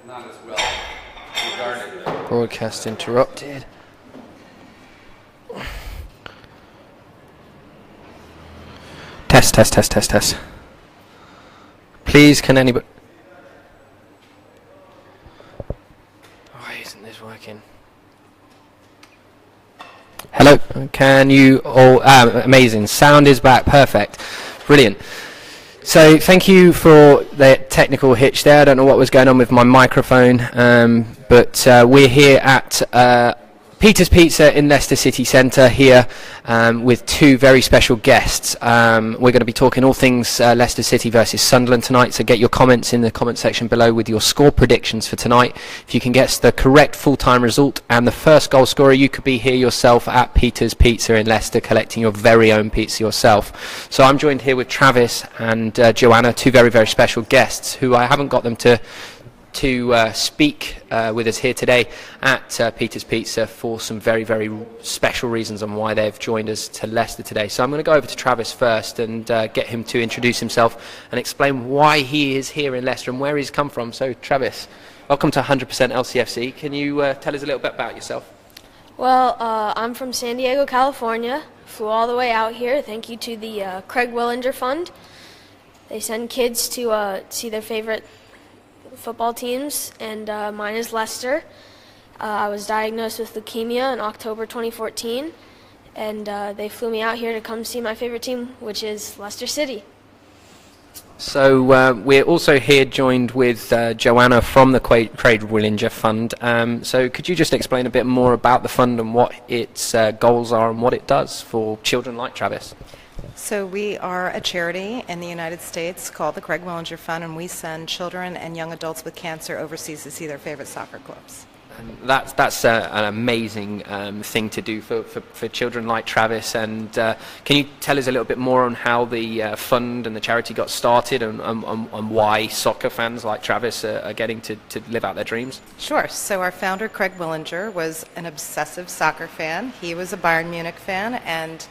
Not as well regarded. Broadcast interrupted. Test. Please, can anybody... Why isn't this working? Hello, can you all... amazing, sound is back, perfect, brilliant. So thank you for the technical hitch there. I don't know what was going on with my microphone, but we're here at Peters Pizza in Leicester City Centre here with two very special guests. We're going to be talking all things Leicester City versus Sunderland tonight, so get your comments in the comment section below with your score predictions for tonight. If you can guess the correct full-time result and the first goal scorer, you could be here yourself at Peters Pizza in Leicester collecting your very own pizza yourself. So I'm joined here with Travis and Joanna, two very, very special guests who I haven't got them to speak with us here today at Peters Pizza for some very, very special reasons on why they've joined us to Leicester today. So I'm going to go over to Travis first and get him to introduce himself and explain why he is here in Leicester and where he's come from. So Travis, welcome to 100% LCFC. Can you tell us a little bit about yourself? Well, I'm from San Diego, California. Flew all the way out here. Thank you to the Craig Hullinger Fund. They send kids to see their favorite football teams, and mine is Leicester. I was diagnosed with leukemia in October 2014, and they flew me out here to come see my favorite team, which is Leicester City. So we're also here joined with Joanna from the Craig Hullinger Fund. So could you just explain a bit more about the fund and what its goals are and what it does for children like Travis? So we are a charity in the United States called the Craig Hullinger Fund, and we send children and young adults with cancer overseas to see their favorite soccer clubs. And that's an amazing thing to do for children like Travis. And can you tell us a little bit more on how the fund and the charity got started and why soccer fans like Travis are getting to live out their dreams? Sure. So our founder, Craig Hullinger, was an obsessive soccer fan. He was a Bayern Munich fan, and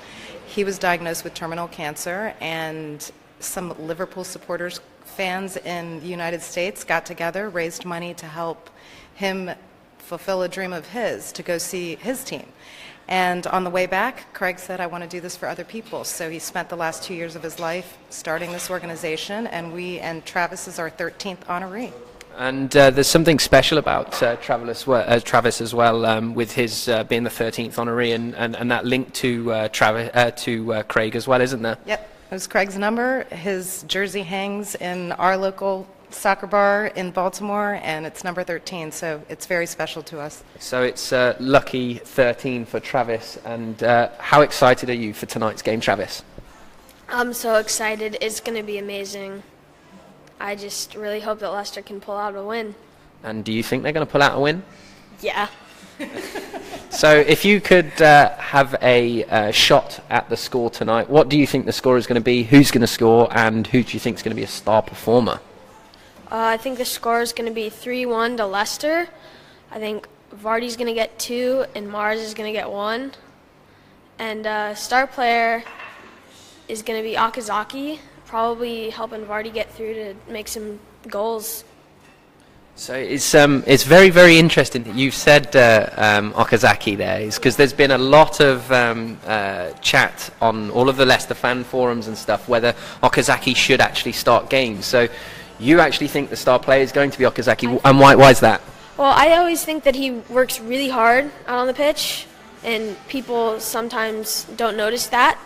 he was diagnosed with terminal cancer, and some Liverpool supporters, fans in the United States, got together, raised money to help him fulfill a dream of his, to go see his team. And on the way back, Craig said, I want to do this for other people. So he spent the last 2 years of his life starting this organization, and Travis is our 13th honoree. And there's something special about Travis as well, with his being the 13th honoree and that link to Craig as well, isn't there? Yep, it was Craig's number. His jersey hangs in our local soccer bar in Baltimore, and it's number 13, so it's very special to us. So it's lucky 13 for Travis. And how excited are you for tonight's game, Travis? I'm so excited. It's going to be amazing. I just really hope that Leicester can pull out a win. And do you think they're going to pull out a win? Yeah. So if you could have a shot at the score tonight, what do you think the score is going to be? Who's going to score, and who do you think is going to be a star performer? I think the score is going to be 3-1 to Leicester. I think Vardy's going to get 2 and Mars is going to get 1. And star player is going to be Okazaki, probably helping Vardy get through to make some goals. So it's very, very interesting that you've said Okazaki there, because there's been a lot of chat on all of the Leicester fan forums and stuff whether Okazaki should actually start games. So you actually think the star player is going to be Okazaki, and why is that? Well, I always think that he works really hard out on the pitch, and people sometimes don't notice that,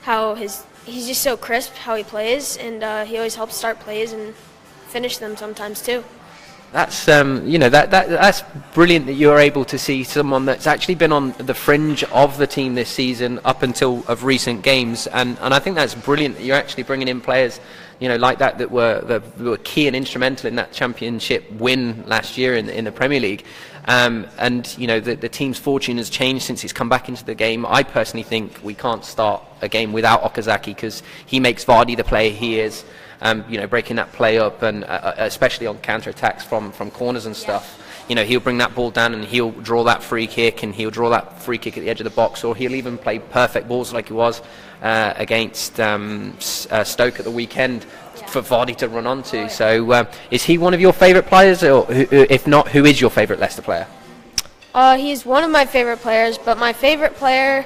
how he's just so crisp how he plays, and he always helps start plays and finish them sometimes too. That's that's brilliant that you're able to see someone that's actually been on the fringe of the team this season up until of recent games, and I think that's brilliant that you're actually bringing in players, like that were key and instrumental in that championship win last year in the Premier League. And the team's fortune has changed since he's come back into the game. I personally think we can't start a game without Okazaki, because he makes Vardy the player he is. Breaking that play up, and especially on counter attacks from corners and stuff. he'll bring that ball down and he'll draw that free kick, and he'll draw that free kick at the edge of the box, or he'll even play perfect balls like he was against Stoke at the weekend for Vardy to run onto. Oh, yeah. So is he one of your favourite players, or if not, who is your favourite Leicester player? He's one of my favorite players, but my favorite player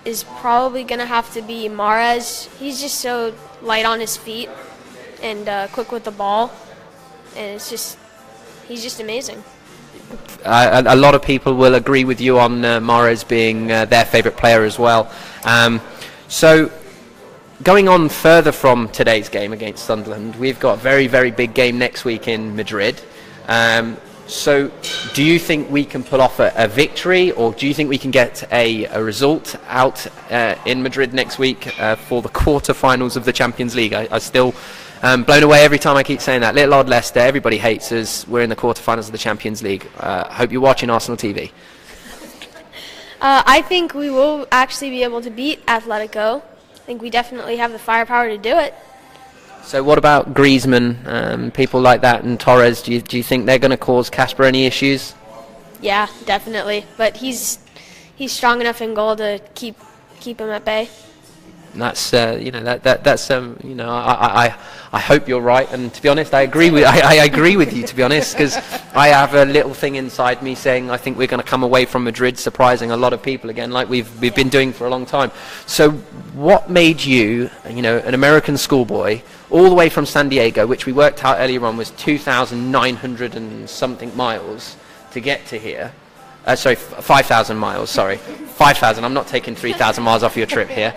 is probably going to have to be Mahrez. He's just so light on his feet and quick with the ball, and he's just amazing. A lot of people will agree with you on Mahrez being their favourite player as well. So going on further from today's game against Sunderland, we've got a very, very big game next week in Madrid. So do you think we can pull off a victory, or do you think we can get a result out in Madrid next week for the quarter-finals of the Champions League? I still blown away every time I keep saying that. Little odd Leicester, everybody hates us. We're in the quarter-finals of the Champions League. Hope you're watching Arsenal TV. I think we will actually be able to beat Atletico. I think we definitely have the firepower to do it. So what about Griezmann, people like that, and Torres? Do you think they're going to cause Casper any issues? Yeah, definitely. But he's strong enough in goal to keep him at bay. And that's I hope you're right. And to be honest, I agree with you. To be honest, because I have a little thing inside me saying I think we're going to come away from Madrid surprising a lot of people again, like we've been doing for a long time. So what made you, an American schoolboy, all the way from San Diego, which we worked out earlier on was 2,900 and something miles to get to here? 5,000 miles, sorry. 5,000, I'm not taking 3,000 miles off your trip here.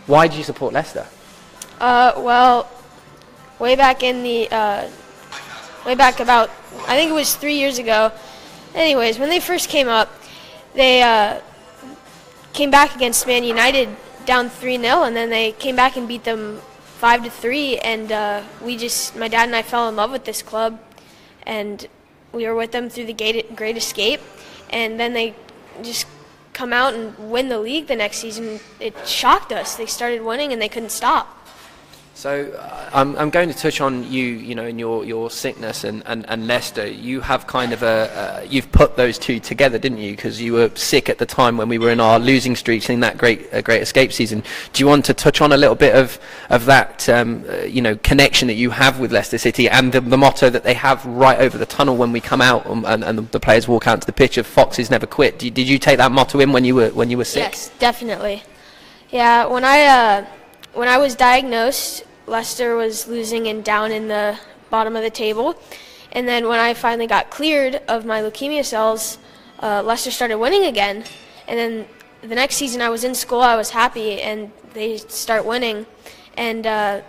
Why did you support Leicester? Well, way back about, I think it was 3 years ago. Anyways, when they first came up, they came back against Man United down 3-0, and then they came back and beat them 5-3, and my dad and I fell in love with this club, and we were with them through the Great Escape, and then they just come out and win the league the next season. It shocked us. They started winning and they couldn't stop. So I'm going to touch on you in your sickness and Leicester. You have kind of you've put those two together, didn't you? Because you were sick at the time when we were in our losing streak in that great escape season. Do you want to touch on a little bit of that connection that you have with Leicester City, and the motto that they have right over the tunnel when we come out and the players walk out to the pitch of "Foxes never quit"? Did you take that motto in when you were sick? Yes, definitely. Yeah, when I was diagnosed, Leicester was losing and down in the bottom of the table. And then when I finally got cleared of my leukemia cells, Leicester started winning again. And then the next season I was in school, I was happy, and they start winning. And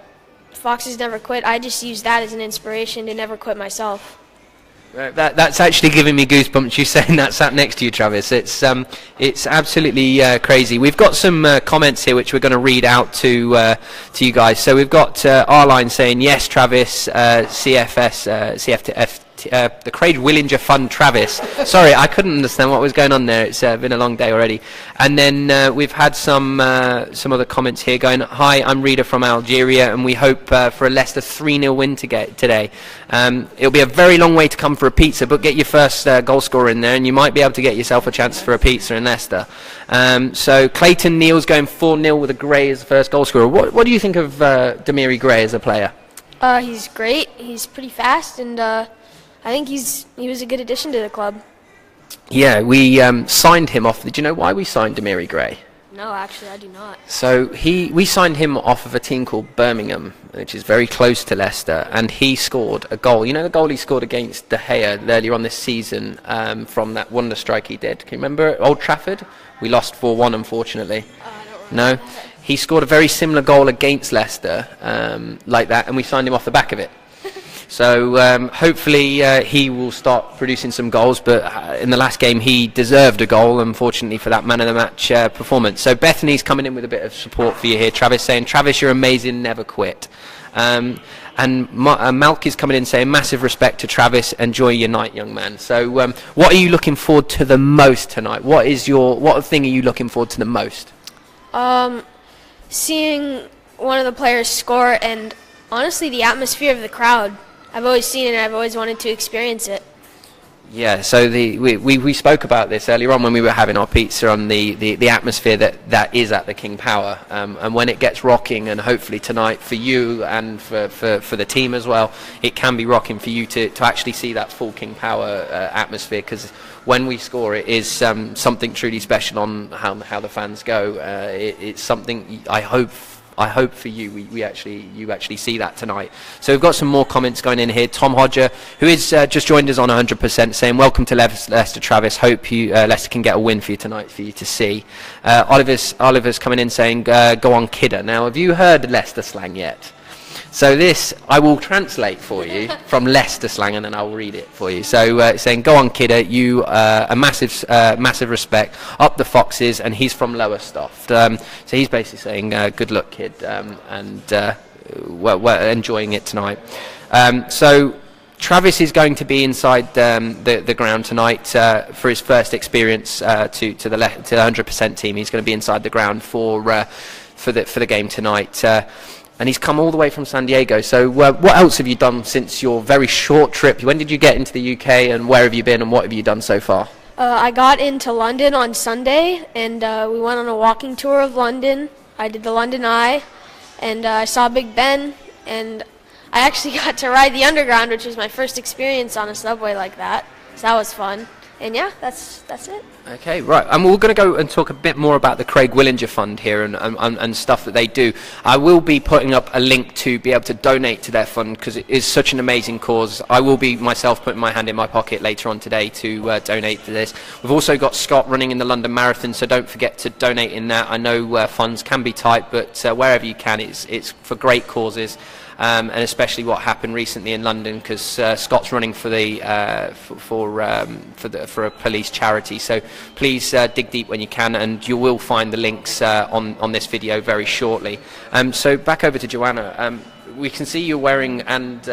Foxes never quit. I just used that as an inspiration to never quit myself. That's actually giving me goosebumps. You saying that sat next to you, Travis. It's absolutely crazy. We've got some comments here which we're going to read out to you guys. So we've got Arline saying yes, Travis. CFF. The Craig Hullinger Fun, Travis. Sorry, I couldn't understand what was going on there. It's been a long day already. And then we've had some other comments here going, hi, I'm Rita from Algeria, and we hope for a Leicester 3-0 win today. It'll be a very long way to come for a pizza, but get your first goal scorer in there, and you might be able to get yourself a chance for a pizza in Leicester. So Clayton Neal's going 4-0 with a Gray as the first goal scorer. What do you think of Demarai Gray as a player? He's great. He's pretty fast, and I think he was a good addition to the club. Yeah, we signed him off. Do you know why we signed Demarai Gray? No, actually, I do not. So we signed him off of a team called Birmingham, which is very close to Leicester, and he scored a goal. You know the goal he scored against De Gea earlier on this season from that wonder strike he did? Can you remember at Old Trafford? We lost 4-1, unfortunately. I don't remember. No? He scored a very similar goal against Leicester like that, and we signed him off the back of it. So hopefully he will start producing some goals, but in the last game he deserved a goal, unfortunately, for that man of the match performance. So Bethany's coming in with a bit of support for you here, Travis, saying, Travis, you're amazing, never quit. And Malk is coming in saying, massive respect to Travis, enjoy your night, young man. So what are you looking forward to the most tonight? What thing are you looking forward to the most? Seeing one of the players score, and honestly the atmosphere of the crowd. I've always seen it and I've always wanted to experience it. Yeah, so we spoke about this earlier on when we were having our pizza, on the atmosphere that is at the King Power, and when it gets rocking, and hopefully tonight for you and for the team as well, it can be rocking for you to actually see that full King Power atmosphere, because when we score, it is something truly special on how the fans go. It's something I hope for you you actually see that tonight. So we've got some more comments going in here. Tom Hodger, who is just joined us on 100%, saying welcome to Leicester, Travis. Hope you Leicester can get a win for you tonight for you to see. Oliver's coming in saying go on kidder. Now, have you heard Leicester slang yet? So this I will translate for you from Leicester slang, and then I'll read it for you. So saying, go on kidder, you a massive respect, up the foxes, and he's from Lowestoft. So he's basically saying, good luck kid, and we're enjoying it tonight. So Travis is going to be inside the ground tonight for his first experience to the 100% team. He's going to be inside the ground for the game tonight. And he's come all the way from San Diego. So what else have you done since your very short trip? When did you get into the UK, and where have you been, and what have you done so far? I got into London on Sunday, and we went on a walking tour of London. I did the London Eye, and I saw Big Ben, and I actually got to ride the Underground, which was my first experience on a subway like that. So that was fun. And yeah, that's it. Okay, right. And we're going to go and talk a bit more about the Craig Willinger Fund here and stuff that they do. I will be putting up a link to be able to donate to their fund, because it is such an amazing cause. I will be myself putting my hand in my pocket later on today to donate to this. We've also got Scott running in the London Marathon, so don't forget to donate in that. I know funds can be tight, but wherever you can, it's for great causes. And especially what happened recently in London, because Scott's running for a police charity. So please dig deep when you can, and you will find the links on this video very shortly. So back over to Joanna. We can see you're wearing, and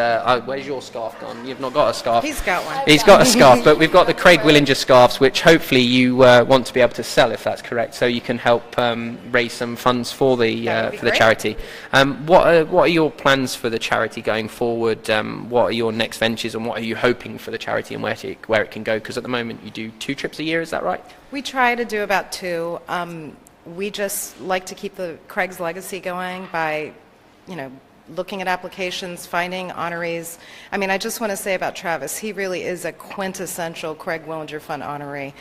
where's your scarf gone? You've not got a scarf. He's got one. He's got a scarf, but we've got the Craig Willinger scarves, which hopefully you want to be able to sell, if that's correct, so you can help raise some funds for the charity. What are your plans for the charity going forward? What are your next ventures, and what are you hoping for the charity, and where it can go? Because at the moment you do 2 trips a year, is that right? We try to do about 2. We just like to keep the Craig's legacy going by, looking at applications, finding honorees. I mean, I just want to say about Travis, he really is a quintessential Craig Willinger Fund honoree.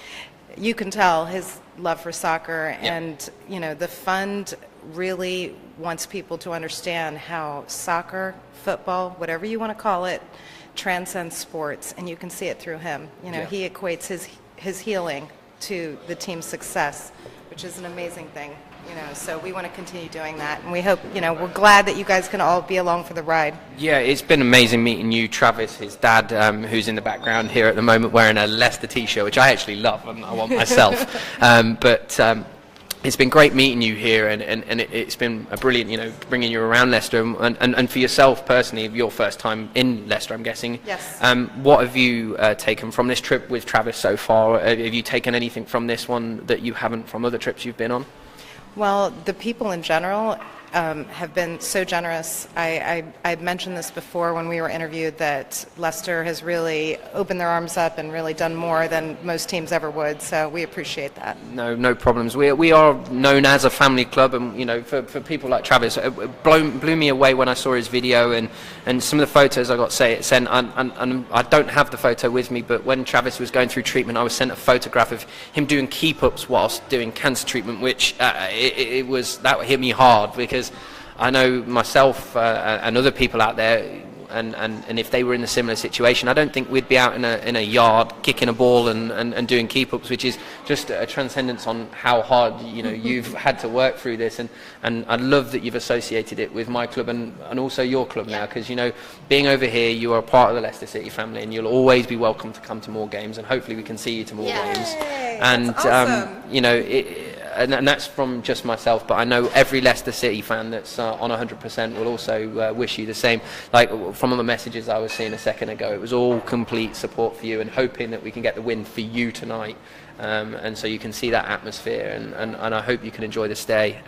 You can tell his love for soccer, and the fund really wants people to understand how soccer, football, whatever you want to call it, transcends sports, and you can see it through him. He equates his healing to the team's success, which is an amazing thing. So we want to continue doing that, and we hope, we're glad that you guys can all be along for the ride. Yeah, it's been amazing meeting you, Travis, his dad, who's in the background here at the moment wearing a Leicester t-shirt, which I actually love, and I want myself. But it's been great meeting you here, and it's been a brilliant, bringing you around Leicester, and for yourself personally, your first time in Leicester, I'm guessing. Yes. What have you taken from this trip with Travis so far? Have you taken anything from this one that you haven't from other trips you've been on? Well, the people in general have been so generous. I mentioned this before when we were interviewed, that Leicester has really opened their arms up and really done more than most teams ever would, so we appreciate that. No problems. We are known as a family club, and for people like Travis, it blew me away when I saw his video and some of the photos I got sent, and I don't have the photo with me, but when Travis was going through treatment, I was sent a photograph of him doing keep-ups whilst doing cancer treatment, which that hit me hard, because I know myself and other people out there, and if they were in a similar situation, I don't think we'd be out in a yard kicking a ball and doing keep-ups, which is just a transcendence on how hard you've had to work through this, and I love that you've associated it with my club and also your club now, because being over here, you are a part of the Leicester City family, and you'll always be welcome to come to more games, and hopefully we can see you to more games. And that's awesome. And that's from just myself, but I know every Leicester City fan that's on 100% will also wish you the same. Like from all the messages I was seeing a second ago, it was all complete support for you and hoping that we can get the win for you tonight. and so you can see that atmosphere, and I hope you can enjoy the stay.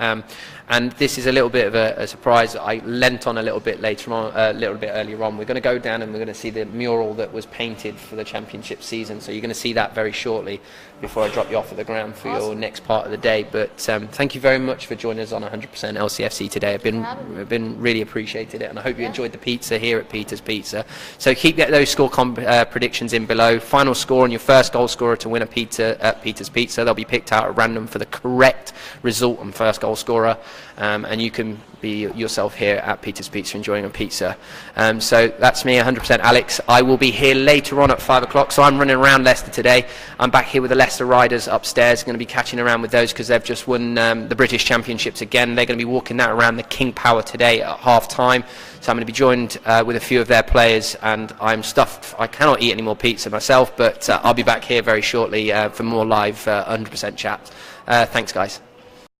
And this is a little bit of a surprise. I lent on a little bit later on, a little bit earlier on. We're going to go down and we're going to see the mural that was painted for the championship season. So you're going to see that very shortly before I drop you off at the ground for your next part of the day. But thank you very much for joining us on 100% LCFC today. I've been really appreciated it, and I hope you enjoyed the pizza here at Peters Pizza. So keep those score predictions in below. Final score and your first goal scorer to win a pizza at Peters Pizza. They'll be picked out at random for the correct result and first goal scorer. And you can be yourself here at Peters Pizza enjoying a pizza. So that's me, 100% Alex. I will be here later on at 5 o'clock, so I'm running around Leicester today. I'm back here with the Leicester Riders upstairs, going to be catching around with those because they've just won the British Championships again. They're going to be walking that around the King Power today at half time. So I'm going to be joined with a few of their players, and I'm stuffed. I cannot eat any more pizza myself, but I'll be back here very shortly for more live 100% chat. Thanks, guys.